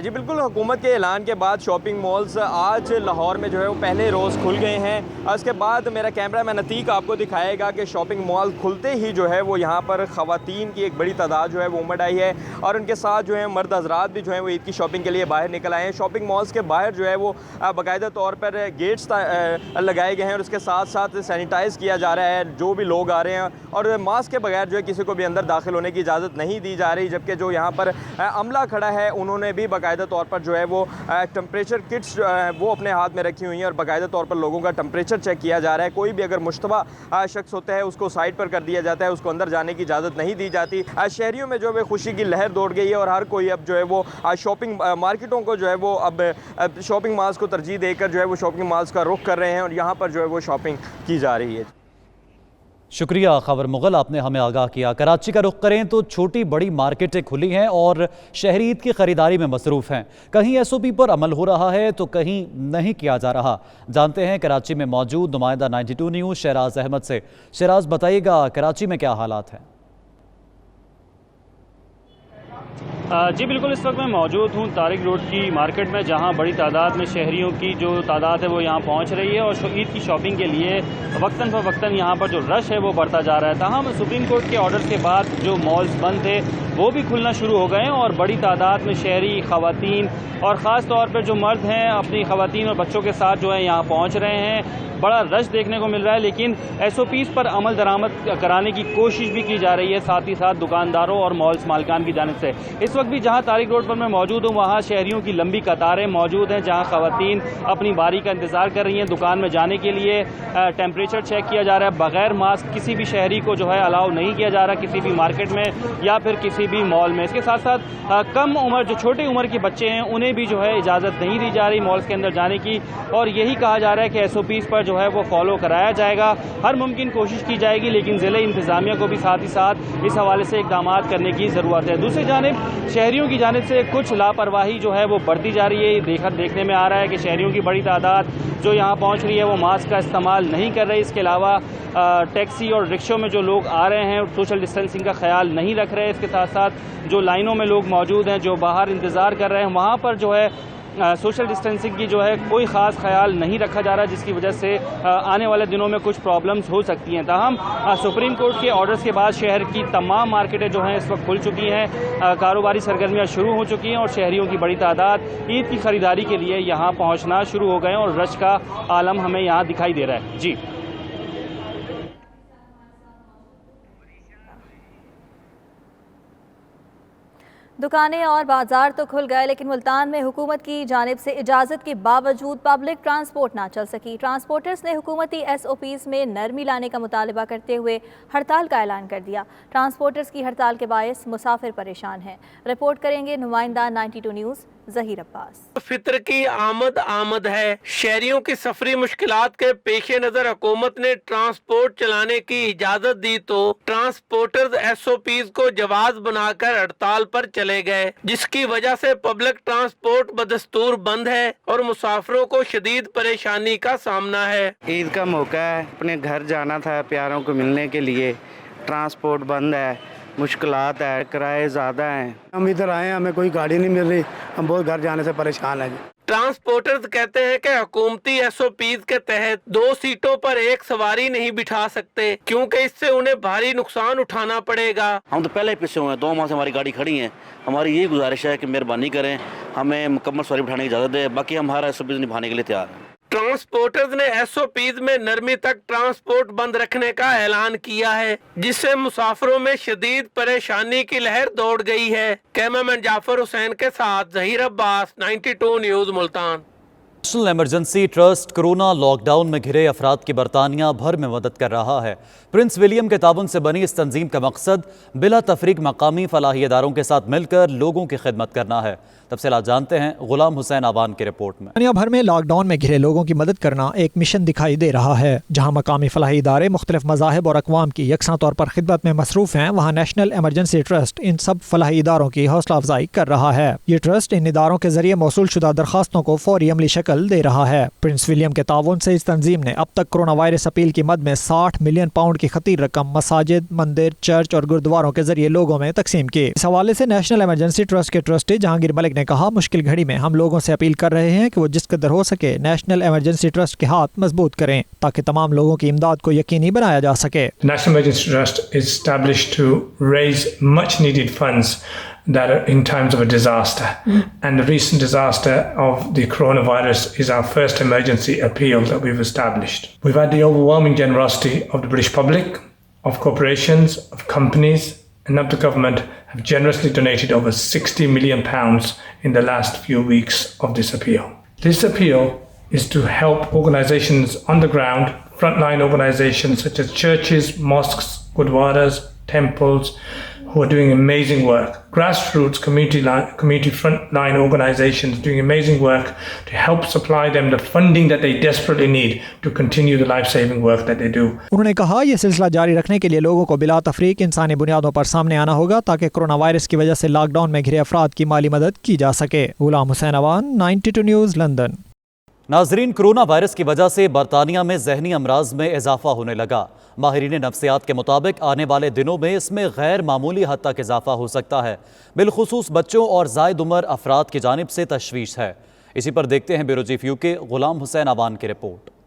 جی بالکل، حکومت کے اعلان کے بعد شاپنگ مالز آج لاہور میں جو ہے وہ پہلے روز کھل گئے ہیں۔ اس کے بعد میرا کیمرہ مین عتیق آپ کو دکھائے گا کہ شاپنگ مال کھلتے ہی جو ہے وہ یہاں پر خواتین کی ایک بڑی تعداد جو ہے وہ امڑ آئی ہے، اور ان کے ساتھ جو ہے مرد حضرات بھی جو ہیں وہ عید کی شاپنگ کے لیے باہر نکل آئے ہیں۔ شاپنگ مالز کے باہر جو ہے وہ باقاعدہ طور پر گیٹس لگائے گئے ہیں، اور اس کے ساتھ ساتھ سینیٹائز کیا جا رہا ہے جو بھی لوگ آ رہے ہیں، اور ماسک کے بغیر جو ہے کسی کو بھی اندر داخل ہونے کی اجازت نہیں دی جا رہی۔ جبکہ جو یہاں پر عملہ کھڑا ہے انہوں نے بھی باقاعدہ طور پر جو ہے وہ ٹمپریچر کٹس وہ اپنے ہاتھ میں رکھی ہوئی ہیں، اور باقاعدہ طور پر لوگوں کا ٹمپریچر چیک کیا جا رہا ہے۔ کوئی بھی اگر مشتبہ شخص ہوتا ہے اس کو سائڈ پر کر دیا جاتا ہے، اس کو اندر جانے کی اجازت نہیں دی جاتی۔ شہریوں میں جو ہے خوشی کی لہر دوڑ گئی ہے، اور ہر کوئی اب جو ہے وہ شاپنگ مارکیٹوں کو جو ہے وہ اب شاپنگ مالز کو ترجیح دے کر جو ہے وہ شاپنگ مالز کا رخ کر رہے ہیں، اور یہاں پر جو ہے وہ شاپنگ کی جا رہی ہے۔
شکریہ خبر مغل، آپ نے ہمیں آگاہ کیا۔ کراچی کا رخ کریں تو چھوٹی بڑی مارکیٹیں کھلی ہیں اور شہری عید کی خریداری میں مصروف ہیں۔ کہیں SOP پر عمل ہو رہا ہے تو کہیں نہیں کیا جا رہا۔ جانتے ہیں کراچی میں موجود نمائندہ 92 نیوز شیراز احمد سے۔ شیراز، بتائیے گا کراچی میں کیا حالات ہیں؟
جی بالکل، اس وقت میں موجود ہوں طارق روڈ کی مارکیٹ میں، جہاں بڑی تعداد میں شہریوں کی جو تعداد ہے وہ یہاں پہنچ رہی ہے، اور عید کی شاپنگ کے لیے وقتاً فوقتاً یہاں پر جو رش ہے وہ بڑھتا جا رہا ہے۔ تاہم سپریم کورٹ کے آرڈرز کے بعد جو مالز بند تھے وہ بھی کھلنا شروع ہو گئے ہیں، اور بڑی تعداد میں شہری، خواتین اور خاص طور پر جو مرد ہیں اپنی خواتین اور بچوں کے ساتھ جو ہے یہاں پہنچ رہے ہیں۔ بڑا رش دیکھنے کو مل رہا ہے، لیکن SOPs پر عمل درآمد کرانے کی کوشش بھی کی جا رہی ہے، ساتھ ہی ساتھ دکانداروں اور مالز مالکان کی جانب سے۔ اس وقت بھی جہاں طارق روڈ پر میں موجود ہوں وہاں شہریوں کی لمبی قطاریں موجود ہیں، جہاں خواتین اپنی باری کا انتظار کر رہی ہیں دکان میں جانے کے لیے۔ ٹیمپریچر چیک کیا جا رہا ہے، بغیر ماسک کسی بھی شہری کو جو ہے الاؤ نہیں کیا جا رہا کسی بھی مارکیٹ میں یا پھر کسی بھی مال میں۔ اس کے ساتھ ساتھ کم عمر جو چھوٹی عمر کے بچے ہیں انہیں بھی جو ہے اجازت نہیں دی جا رہی مالز کے اندر جانے کی، اور یہی کہا جا رہا ہے کہ SOPs پر جو ہے وہ فالو کرایا جائے گا، ہر ممکن کوشش کی جائے گی، لیکن ضلع انتظامیہ کو بھی ساتھ ہی ساتھ اس حوالے سے اقدامات کرنے کی ضرورت ہے۔ دوسری جانب شہریوں کی جانب سے کچھ لاپرواہی جو ہے وہ بڑھتی جا رہی ہے۔ دیکھنے میں آ رہا ہے کہ شہریوں کی بڑی تعداد جو یہاں پہنچ رہی ہے وہ ماسک کا استعمال نہیں کر رہی۔ اس کے علاوہ ٹیکسی اور رکشوں میں جو لوگ آ رہے ہیں سوشل ڈسٹینسنگ کا خیال نہیں رکھ رہے۔ اس کے ساتھ ساتھ جو لائنوں میں لوگ موجود ہیں جو باہر انتظار کر رہے ہیں وہاں پر جو ہے سوشل ڈسٹینسنگ کی جو ہے کوئی خاص خیال نہیں رکھا جا رہا، جس کی وجہ سے آنے والے دنوں میں کچھ پرابلمز ہو سکتی ہیں۔ تاہم سپریم کورٹ کے آرڈرز کے بعد شہر کی تمام مارکیٹیں جو ہیں اس وقت کھل چکی ہیں، کاروباری سرگرمیاں شروع ہو چکی ہیں، اور شہریوں کی بڑی تعداد عید کی خریداری کے لیے یہاں پہنچنا شروع ہو گئے ہیں، اور رش کا عالم ہمیں یہاں دکھائی دے رہا ہے۔ جی
دکانیں اور بازار تو کھل گئے، لیکن ملتان میں حکومت کی جانب سے اجازت کے باوجود پبلک ٹرانسپورٹ نہ چل سکی۔ ٹرانسپورٹرز نے حکومتی SOPs میں نرمی لانے کا مطالبہ کرتے ہوئے ہڑتال کا اعلان کر دیا۔ ٹرانسپورٹرز کی ہڑتال کے باعث مسافر پریشان ہیں۔ رپورٹ کریں گے نمائندہ 92 نیوز ظہیر عباس۔
فطر کی آمد ہے، شہریوں کی سفری مشکلات کے پیش نظر حکومت نے ٹرانسپورٹ چلانے کی اجازت دی تو ٹرانسپورٹرز SOPs کو جواز بنا کر ہڑتال پر چلے گئے، جس کی وجہ سے پبلک ٹرانسپورٹ بدستور بند ہے اور مسافروں کو شدید پریشانی کا سامنا ہے۔
عید کا موقع ہے، اپنے گھر جانا تھا پیاروں کو ملنے کے لیے، ٹرانسپورٹ بند ہے، मुश्किलात है, किराए ज़्यादा हैं।
हम इधर आए हैं, हमें कोई गाड़ी नहीं मिल रही, हम बहुत घर जाने से परेशान हैं।
ट्रांसपोर्टर्स कहते हैं कि हुकूमती SOPs के तहत 2 सीटों पर एक सवारी नहीं बिठा सकते क्योंकि इससे उन्हें भारी नुकसान उठाना पड़ेगा।
हम तो पहले ही पिछे हुए हैं, 2 माह से हमारी गाड़ी खड़ी है। हमारी यही गुजारिश है कि मेहरबानी करें, हमें मुकम्मल सवारी बिठाने की इजाज़त दें, बाकी हम हर SOPs निभाने के लिए तैयार हैं।
ट्रांसपोर्टर्स ने SOPs में नरमी तक ट्रांसपोर्ट बंद रखने का ऐलान किया है, जिससे मुसाफिरों में शदीद परेशानी की लहर दौड़ गई है। कैमरामैन जाफर हुसैन के साथ Zaheer Abbas, 92 news Multan.
National emergency trust corona lockdown में घिरे अफराद की बरतानिया भर में मदद कर रहा है। प्रिंस विलियम के ताबन से बनी इस तंजीम का मकसद बिला तफरीक मकामी फलाही इदारों के साथ मिलकर लोगों की खिदमत करना है। तफसीलात जानते हैं गुलाम हुसैन आवान की रिपोर्ट में।
दुनिया भर में लॉकडाउन में घिरे लोगों की मदद करना एक मिशन दिखाई दे रहा है। जहाँ मकामी फलाही इदारे मुख्तलिफ मज़ाहिब और अक़वाम की यकसा तौर पर खिदमत में मसरूफ़ हैं, वहाँ नेशनल इमरजेंसी ट्रस्ट इन सब फलाही इदारों की हौसला अफजाई कर रहा है। ये ट्रस्ट इन इदारों के जरिए मौसूल शुदा दरखास्तों को फौरी अमली शक्ल दे रहा है। प्रिंस विलियम के ताउन से इस तंजीम ने अब तक कोरोना वायरस अपील की मद में 60 मिलियन पाउंड की खतीर रकम मसाजिद, मंदिर, चर्च और गुरुद्वारों के जरिए लोगों में तकसीम की। इस हवाले से नेशनल इमरजेंसी ट्रस्ट के ट्रस्टी जहांगीर मलिक ने कहा, मुश्किल घड़ी में हम लोगों से अपील कर रहे हैं कि वो जिस कदर हो सके नेशनल इमरजेंसी ट्रस्ट के हाथ मजबूत करें ताकि तमाम लोगों की इमदाद को यकीनी बनाया जा सके।
National Emergency Trust is established to raise much needed funds that are in times of a disaster. And the recent disaster of the coronavirus is our first emergency appeal that we've established. We've had the overwhelming generosity of the British public, of corporations, of companies, and of the government have generously donated over £60 million in the last few weeks of this appeal. This appeal is to help organisations on the ground, frontline organisations such as churches, mosques, gurdwaras, temples, who are doing amazing work. Grassroots community frontline organisations doing amazing work to help supply them the funding that they desperately need to continue the life-saving work that they do.
उन्होंने कहा, यह सिलसिला जारी रखने के लिए लोगों को बिला तफरीक इंसानी बुनियादों पर सामने आना होगा ताकि कोरोना वायरस की वजह से लॉकडाउन में घिरे अफराद की माली मदद की जा सके। Ghulam Hussain Awan, 92 news, London.
नाजरीन, कोरोना वायरस की वजह से बरतानिया में जहनी अमराज में इजाफा होने लगा। माहिरीन नफ्सियात के मुताबिक आने वाले दिनों में इसमें गैर मामूली हद तक इजाफा हो सकता है। बिलखुसूस बच्चों और ज़ायद उम्र अफराद की जानिब से तशवीश है। इसी पर देखते हैं bureau chief UK Ghulam Hussain Awan की रिपोर्ट।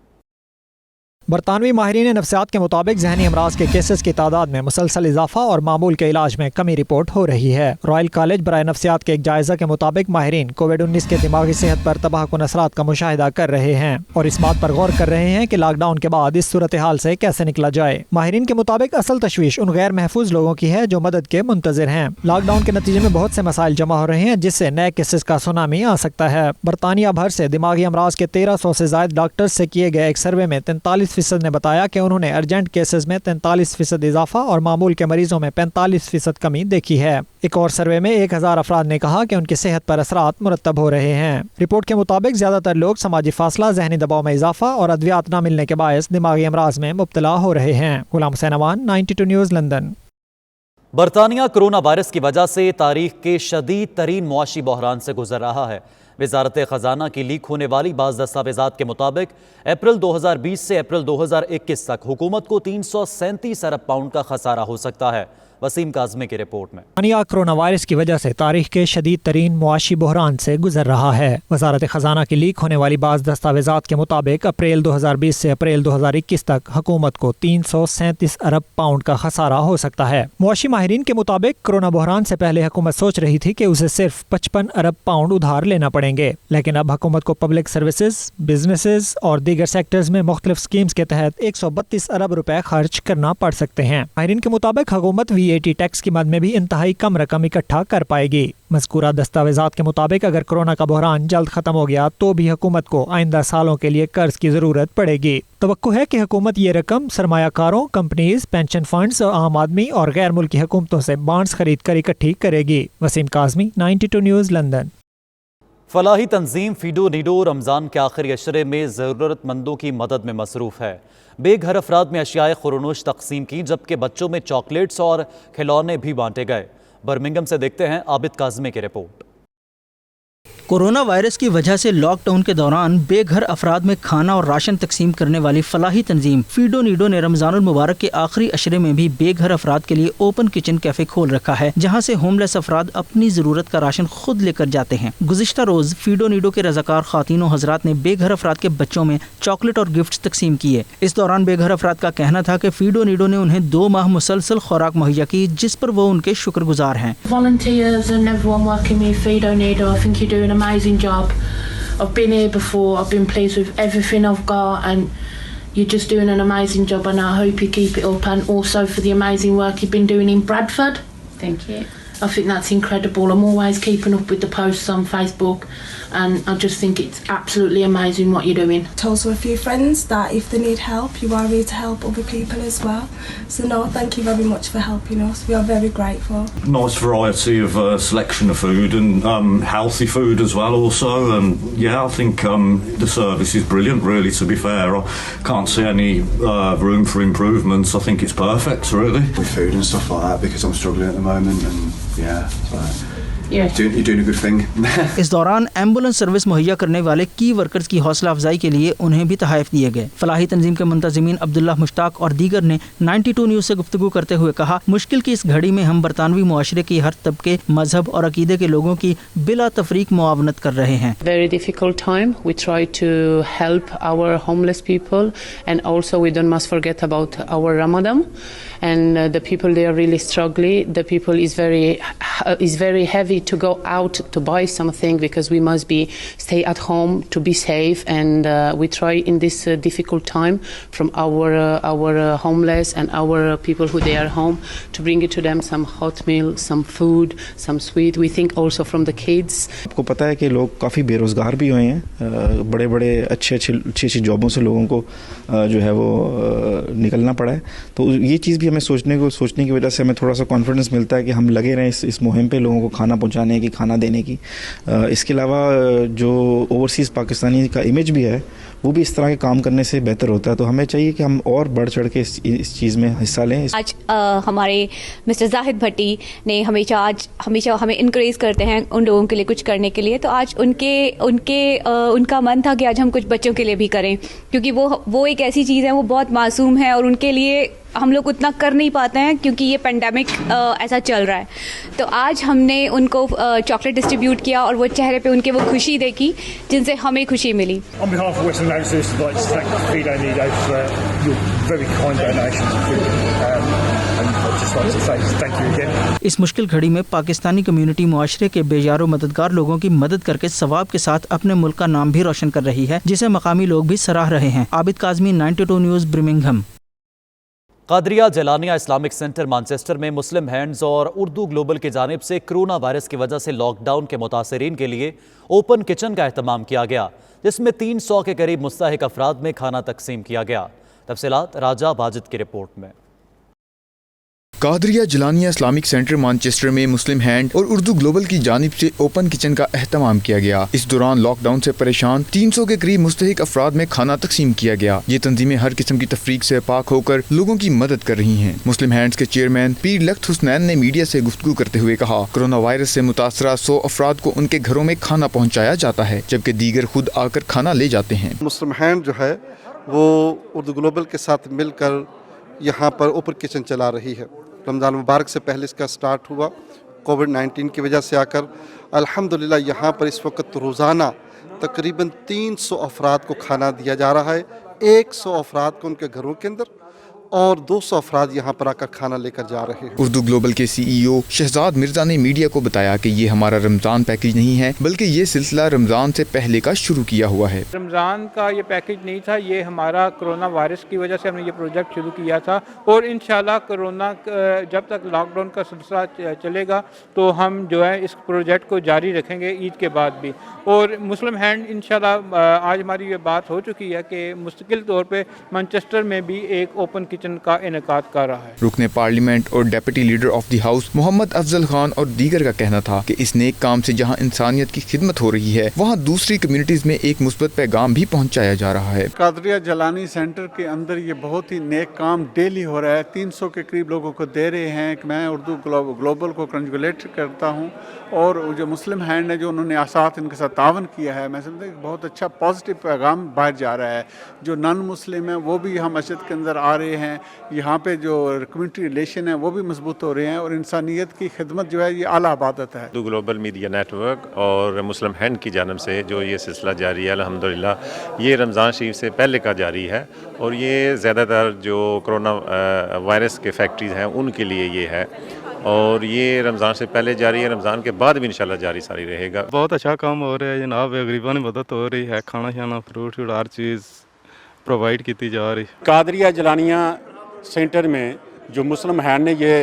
बरतानवी माहिरीन नफ्सियात के मुताबिक जहनी अमराज के केसेस की तादाद में मुसलसल इजाफा और मामूल के इलाज में कमी रिपोर्ट हो रही है। रॉयल कॉलेज बराए नफ्सियात के एक जायजा के मुताबिक माहिरीन कोविड-19 के दिमागी सेहत पर तबाहकुन असरात का मुशाहिदा कर रहे हैं और इस बात पर गौर कर रहे हैं कि लॉकडाउन के बाद इस सूरत हाल से कैसे निकला जाए। माहिरीन के मुताबिक असल तशवीश उन गैर महफूज लोगों की है जो मदद के मुंतजिर हैं। लॉकडाउन के नतीजे में बहुत से मसाइल जमा हो रहे हैं जिससे नए केसेस का सुनामी आ सकता है। बरतानिया भर से दिमागी अमराज के 1300 से ज्यादा डॉक्टर्स से किए गए एक सर्वे में 43% ने बताया कि उन्होंने अर्जेंट केसेस में 43% इजाफा और मामूल के मरीजों में 45% कमी देखी है। एक और सर्वे में 1000 अफराद ने कहा कि उनकी सेहत पर असरात मुरतब हो रहे हैं। रिपोर्ट के मुताबिक ज्यादातर लोग समाजी फासला, जहनी दबाव में इजाफा और अद्वियात न मिलने के बायस दिमागी अमराज में मुब्तला हो रहे हैं। Ghulam Hussain Awan, 92 news, London.
बरतानिया कोरोना वायरस की वजह से तारीख के शदीद तरीन मुआशी बहरान से गुजर रहा है। वजारत ख़जाना की लीक होने वाली बाज़ दस्तावेज़ात के मुताबिक अप्रैल 2020 से अप्रैल 2021 तक हुकूमत को 337 अरब पाउंड का खसारा हो सकता है। वसीम काज़मी की रिपोर्ट में।
बरतानिया कोरोना वायरस की वजह से तारीख के शदीद तरीन मुआशी बहरान से गुजर रहा है। वजारत ख़जाना की लीक होने वाली बाज़ दस्तावेज़ात के मुताबिक अप्रैल 2020 से अप्रैल 2021 तक हुकूमत को 337 अरब पाउंड का खसारा हो सकता है। मुआशी माहिरीन के मुताबिक कोरोना बहरान से पहले हुकूमत सोच रही थी कि उसे सिर्फ 55 अरब पाउंड उधार लेना पड़ेंगे, लेकिन अब हुकूमत को पब्लिक सर्विसेज, बिजनेसेस और दीगर सेक्टर्स में मुख्तलिफ स्कीम्स के तहत 132 अरब रुपए खर्च करना पड़ सकते हैं। माहिरीन के मुताबिक हुकूमत VAT टैक्स की मद में भी इंतहाई कम रकम इकट्ठा कर पाएगी। मज़कूरा दस्तावेज़ात के मुताबिक अगर कोरोना का बहरान जल्द खत्म हो गया तो भी हुकूमत को आइंदा सालों के लिए कर्ज की जरूरत पड़ेगी। तवक्को है कि हुकूमत ये रकम सरमायाकारों, कंपनीज, पेंशन फंड्स और आम आदमी और गैर मुल्की हुकूमतों से बॉन्ड्स खरीद कर इकट्ठी करेगी। Waseem Kazmi, 92 news, London.
फलाही तंजीम फीडो नीडो रमज़ान के आखिरी अशरे में ज़रूरतमंदों की मदद में मसरूफ़ है। बेघर अफराद में अशियाए खुरनोश तकसीम की, जबकि बच्चों में चॉकलेट्स और खिलौने भी बांटे गए। बर्मिंघम से देखते हैं आबिद काज़मी की रिपोर्ट।
कोरोना वायरस की वजह से लॉकडाउन के दौरान बेघर अफराद में खाना और राशन तकसीम करने वाली फलाही तंजीम फीडो नीडो ने रमजानुल मुबारक के आखिरी अशरे में भी बेघर अफराद के लिए ओपन किचन कैफे खोल रखा है, जहां से होमलेस अफराद अपनी जरूरत का राशन खुद लेकर जाते हैं। गुज़िश्ता रोज फीडो नीडो के रज़ाकार ख़ातीनो हजरात ने बेघर अफराद के बच्चों में चॉकलेट और गिफ्ट तकसीम किए। इस दौरान बेघर अफराद का कहना था कि फीडो नीडो ने उन्हें 2 माह मुसलसल खुराक मुहैया की, जिस पर वो उनके शुक्रगुजार हैं।
Volunteers and everyone working with Fido Nido, I think you do an amazing job. I've been here before, I've been pleased with everything I've got, and you're just doing an amazing job, and I hope you keep it up, and also for the amazing work you've been doing in Bradford. Thank you. I think that's incredible. I'm always keeping up with the posts on Facebook, and I just think it's absolutely amazing what you're doing.
Told to a few friends that if they need help, you are here to help other people as well. So no, thank you very much for helping us. We are very grateful.
Nice variety of selection of food and healthy food as well also, and yeah, I think the service is brilliant really, to be fair. I can't see any room for improvements. I think it's perfect really.
With food and stuff like that, because I'm struggling at the moment, and yeah, so you're doing a good thing.
इस दौरान ambulance service मुहैया करने वाले की workers की हौसला अफजाई के लिए उन्हें भी तोहफे दिए गए। फलाही तंजीम के मुंतजिमीन अब्दुल्ला मुश्ताक और दीगर ने 92 न्यूज़ से गुफ्तगू करते हुए कहा, मुश्किल की इस घड़ी में हम बरतानवी मुआशरे की हर तबके, मजहब और अकीदे के लोगों की बिला तफरीक मुआवनत कर रहे हैं।
Very difficult time. We try to help our homeless people, and also we don't must forget about our Ramadan, and the people they are really struggling. The people is very heavy to go out to buy something, because we must be stay at home to be safe, and we try in this difficult time from our homeless and our people who they are home to bring it to them some hot meal, some food, some sweet. We think also from the kids.
आपको पता है कि लोग काफ़ी बेरोज़गार भी हुए हैं, बड़े बड़े अच्छी जॉबों से लोगों को जो है वो निकलना पड़ा है, तो ये चीज़ भी हमें सोचने की वजह से हमें थोड़ा सा कॉन्फिडेंस मिलता है कि हम लगे रहें इस मुहिम पे लोगों को खाना पहुंचाने की, खाना देने की। इसके अलावा जो ओवरसीज़ पाकिस्तानी का इमेज भी है वो भी इस तरह के काम करने से बेहतर होता है, तो हमें चाहिए कि हम और बढ़ चढ़ के इस चीज़ में हिस्सा लें।
आज हमारे मिस्टर जाहिद भट्टी ने हमेशा हमें इनकरेज करते हैं उन लोगों के लिए कुछ करने के लिए, तो आज उनका मन था कि आज हम कुछ बच्चों के लिए भी करें, क्योंकि वो एक ऐसी चीज़ है, वो बहुत मासूम है और उनके लिए हम लोग उतना कर नहीं पाते हैं क्योंकि ये पेंडेमिक ऐसा चल रहा है। तो आज हमने उनको चॉकलेट डिस्ट्रीब्यूट किया और वो चेहरे पे उनके वो खुशी देखी जिनसे हमें खुशी मिली।
On behalf of Western Land Services, I'd like to thank Fido Nido for your very kind donations of food, and I'd just like to say thank you again.
इस मुश्किल घड़ी में पाकिस्तानी कम्युनिटी मुआशरे के बेयारो मददगार लोगों की मदद करके सवाब के साथ अपने मुल्क का नाम भी रोशन कर रही है, जिसे मकामी लोग भी सराह रहे हैं। Abid Kazmi, 92 news, Birmingham.
Qadria Jilania Islamic centre Manchester में मुस्लिम हैंड्स और उर्दू ग्लोबल की जानिब से कोरोना वायरस की वजह से लॉकडाउन के मुतासरीन के लिए ओपन किचन का एहतमाम किया गया, जिसमें 300 के करीब मुस्तहिक अफराद में खाना तकसीम किया गया। तफसीलात राजा बाजिद की रिपोर्ट में।
Qadria Jilania Islamic centre Manchester में मुस्लिम हैंड और उर्दू ग्लोबल की जानिब से ओपन किचन का एहतमाम किया गया। इस दौरान लॉकडाउन से परेशान 300 के करीब मुस्तहिक अफराद में खाना तकसीम किया गया। ये तंजीमें हर किस्म की तफरीक से पाक होकर लोगों की मदद कर रही हैं। मुस्लिम हैंड्स के चेयरमैन पीर लख्त हुसनैन ने मीडिया से गुफ्तगू करते हुए कहा, कोरोना वायरस से मुतासरा 100 अफराद को उनके घरों में खाना पहुँचाया जाता है, जबकि दीगर खुद आकर खाना ले जाते हैं।
मुस्लिम हैंड जो है वो उर्दू ग्लोबल के साथ मिलकर यहाँ पर ओपन किचन चला रही है। रमज़ान मुबारक से पहले इसका स्टार्ट हुआ, कोविड-19 की वजह से आकर अल्हम्दुलिल्लाह यहाँ पर इस वक्त रोज़ाना तकरीबन 300 अफराद को खाना दिया जा रहा है, 100 अफराद को उनके घरों के अंदर और 200 अफराद यहाँ पर आकर खाना लेकर जा रहे हैं।
उर्दू ग्लोबल के CEO शहजाद मिर्जा ने मीडिया को बताया कि ये हमारा रमज़ान पैकेज नहीं है, बल्कि ये सिलसिला रमज़ान से पहले का शुरू किया हुआ है।
रमज़ान का ये पैकेज नहीं था, ये हमारा कोरोना वायरस की वजह से हमने ये प्रोजेक्ट शुरू किया था, और इंशाल्लाह कोरोना जब तक लॉकडाउन का सिलसिला चलेगा तो हम जो है इस प्रोजेक्ट को जारी रखेंगे ईद के बाद भी। और मुस्लिम हैंड इंशाल्लाह आज हमारी ये बात हो चुकी है कि मुस्तकिल तौर पर मैनचेस्टर में भी एक ओपन किचन किचन का इनेकाद कर रहा है।
रुकने पार्लियामेंट और deputy leader of the house Mohammad Afzal Khan और दीगर का कहना था कि इस नेक काम से जहां इंसानियत की खिदमत हो रही है वहां दूसरी कम्युनिटीज में एक मुस्बत पैगाम भी पहुंचाया जा रहा है।
कादरिया जलानी सेंटर के अंदर ये बहुत ही नेक काम डेली हो रहा है, 300 के करीब लोगों को दे रहे हैं। मैं उर्दू ग्लोबल को कंग्रेचुलेट करता हूँ और जो मुस्लिम हैंड है जो उन्होंने साथ इनके साथ तावन किया है, मैं समझता हूँ बहुत अच्छा पॉजिटिव पैगाम बाहर जा रहा है। जो नॉन मुस्लिम हैं वो भी यहाँ मस्जिद के अंदर आ रहे हैं, यहाँ पे जो कम्युनिटी रिलेशन है वो भी मजबूत हो रहे हैं और इंसानियत की खिदमत जो है ये आला इबादत है।
ग्लोबल मीडिया नेटवर्क और मुस्लिम हैंड की जानब से जो ये सिलसिला जारी है अल्हम्दुलिल्लाह ये रमज़ान शरीफ से पहले का जारी है और ये ज़्यादातर जो कोरोना वायरस के फैक्ट्रीज हैं उनके लिए ये है और ये रमज़ान से पहले जारी है, रमज़ान के बाद भी इंशाल्लाह जारी सारी रहेगा।
बहुत अच्छा काम हो रहा है जनाब, गरीबां की मदद हो रही है, खाना शाना फ्रूट हर चीज़ प्रोवाइड की जा रही।
कादरिया जलानिया सेंटर में जो मुस्लिम हैंड ने ये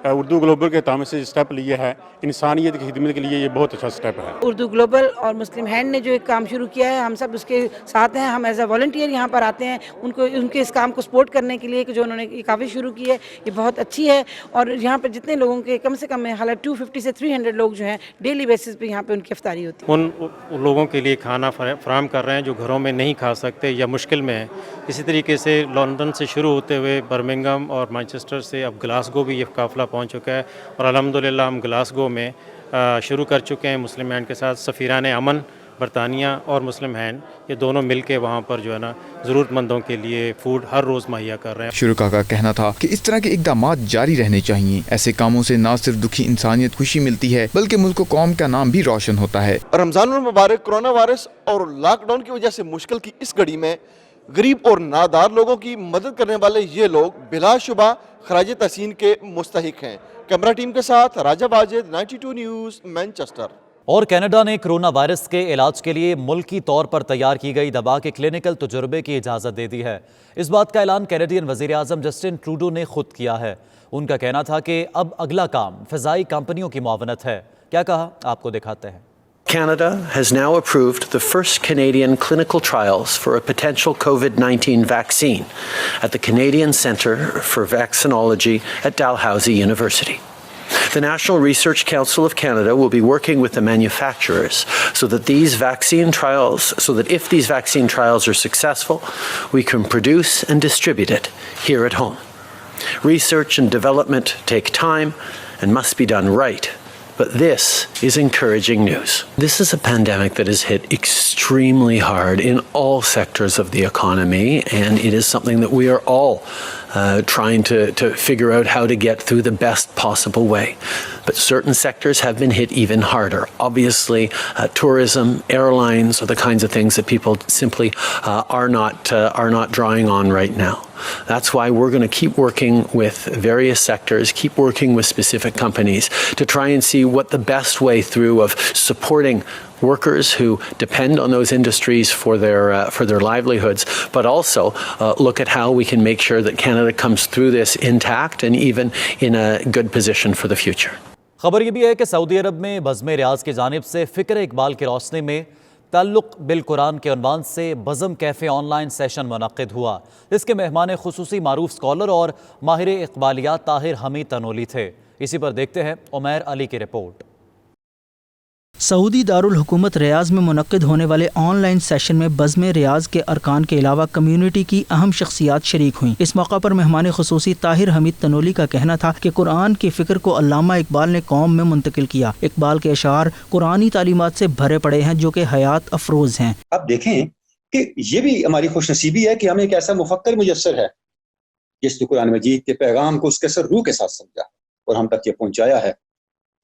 उर्दू ग्लोबल के तामे से स्टेप लिया है, इंसानियत की खिदमत के लिए ये बहुत अच्छा स्टेप है।
उर्दू ग्लोबल और मुस्लिम हैंड ने जो एक काम शुरू किया है, हम सब उसके साथ हैं। हम एज अ वॉलंटियर यहाँ पर आते हैं उनके इस काम को सपोर्ट करने के लिए कि जो उन्होंने ये काफ़ी शुरू की है ये बहुत अच्छी है। और यहाँ पर जितने लोगों के कम से कम हालांकि 250 से 300 लोग जो हैं डेली बेसिस पे यहाँ पे उनकी इफ्तारी होती है।
उन लोगों के लिए खाना फराहम कर रहे हैं जो घरों में नहीं खा सकते या मुश्किल में है। इसी तरीके से लंदन से शुरू होते हुए बर्मिंघम और मैनचेस्टर से अब ग्लासगो भी ये काफ़िला पहुँच चुका है और अल्हम्दुलिल्लाह हम ग्लासगो में शुरू कर चुके हैं मुस्लिम हैंड के साथ। सफ़ीरान अमन बरतानिया और मुस्लिम हैंड ये दोनों मिलके वहाँ पर जो है ना ज़रूरतमंदों के लिए फ़ूड हर रोज़ मुहैया कर रहे हैं।
शुरका का कहना था कि इस तरह के इक़दामात जारी रहने चाहिए। ऐसे कामों से न सिर्फ दुखी इंसानियत खुशी मिलती है बल्कि मुल्क व कौम का नाम भी रोशन होता है।
रमज़ानुल मुबारक कोरोना वायरस और लॉकडाउन की वजह से मुश्किल की इस घड़ी में गरीब और नादार लोगों की मदद करने वाले ये लोग बिलाशुबा खराज तहसीन के मुस्तहिक हैं। कैमरा टीम के साथ राजा वाजिद, 92 न्यूज़, मैनचेस्टर।
और कनाडा ने कोरोना वायरस के इलाज के लिए मुल्की तौर पर तैयार की गई दवा के क्लिनिकल तजुर्बे की इजाज़त दे दी है। इस बात का ऐलान कैनेडियन वज़ीर आज़म जस्टिन ट्रूडो ने खुद किया है। उनका कहना था कि अब अगला काम फ़िज़ाई कंपनियों की मुआवनत है। क्या कहा, आपको दिखाते हैं।
Canada has now approved the first Canadian clinical trials for a potential COVID-19 vaccine at the Canadian Centre for Vaccinology at Dalhousie University. The National Research Council of Canada will be working with the manufacturers so that if these vaccine trials are successful, we can produce and distribute it here at home. Research and development take time and must be done right. But this is encouraging news. This is a pandemic that has hit extremely hard in all sectors of the economy, and it is something that we are all trying to figure out how to get through the best possible way. But certain sectors have been hit even harder. Obviously, tourism, airlines are the kinds of things that people simply are not drawing on right now. That's why we're going to keep working with various sectors, keep working with specific companies to try and see what the best way through of supporting workers who depend on those industries for their livelihoods, but also look at how we can make sure that Canada comes through this intact and even in a good position for the future.
खबर ये भी है कि Saudi अरब में बज़्म रियाज की जानिब से फ़िक्र इकबाल की रोशनी में ताल्लुक़ बिल कुरान के उन्वान से बज़म कैफ़े ऑनलाइन सेशन मुनक़्क़िद हुआ। इसके मेहमान खुसूसी मारूफ स्कॉलर और माहिर इकबालियात ताहिर हमीद तनोली थे। इसी पर देखते हैं उमैर अली की रिपोर्ट।
सऊदी दारुल हुकूमत रियाज में मुनक्किद होने वाले ऑनलाइन सेशन में बज़्म रियाज के अरकान के अलावा कम्युनिटी की अहम शख्सियात शरीक हुई। इस मौका पर मेहमान खुसूसी ताहिर हमीद तनोली का कहना था कि कुरान की फ़िक्र को अल्लामा इकबाल ने कौम में मुंतकिल किया। इकबाल के अशार कुरानी तालीमात से भरे पड़े हैं जो कि हयात अफरोज़ हैं।
अब देखें कि ये भी हमारी खुशनसीबी है कि हमें एक ऐसा मुफक्कर मुयस्सर है जिसने कुरान मजीद के पैगाम को उसके सर रूह के साथ समझा और हम तक ये पहुँचाया है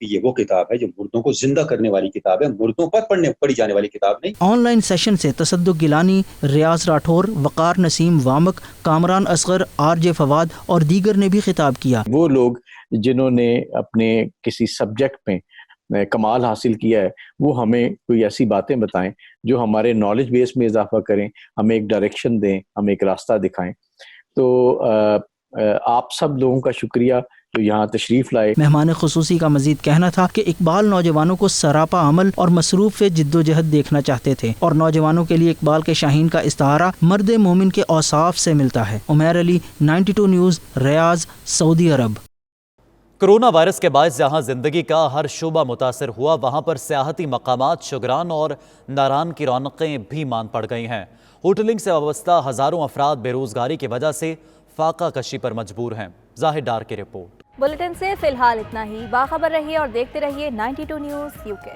कि ये वो किताब है जो मुर्दों को जिंदा करने वाली किताब है, मुर्दों पर पढ़ी जाने वाली किताब नहीं।
ऑनलाइन सेशन से तसद्दुक़ गिलानी, रियाज राठौर, वक़ार नसीम वामक, कामरान असगर, आरजे फवाद और दीगर ने भी खिताब किया।
वो लोग जिन्होंने अपने किसी सब्जेक्ट में कमाल हासिल किया है वो हमें कोई ऐसी बातें बताएं जो हमारे नॉलेज बेस में इजाफा करें, हमें एक डायरेक्शन दें, हमें एक रास्ता दिखाएं। तो आप सब लोगों का शुक्रिया जो यहाँ तशरीफ़ लाए।
मेहमान खुसूसी का मजीद कहना था कि इकबाल नौजवानों को सरापा अमल और मसरूफ़ जिद्दोजहद देखना चाहते थे और नौजवानों के लिए इकबाल के शाहीन का इस्तारा मर्द मोमिन के औसाफ से मिलता है। उमैर अली, 92 न्यूज़, रियाज, सऊदी अरब।
कोरोना वायरस के बायस जहां जिंदगी का हर शोबा मुतासर हुआ, वहां पर सियाहती मकामात शुगरान और नारान की रौनकें भी मान पड़ गई हैं। होटलिंग से वाबस्ता हज़ारों अफराद बेरोजगारी की वजह से फाका कशी पर मजबूर हैं। जाहिद डार की रिपोर्ट।
बुलेटिन से फिलहाल इतना ही। बाखबर रहिए और देखते रहिए 92 न्यूज़ UK।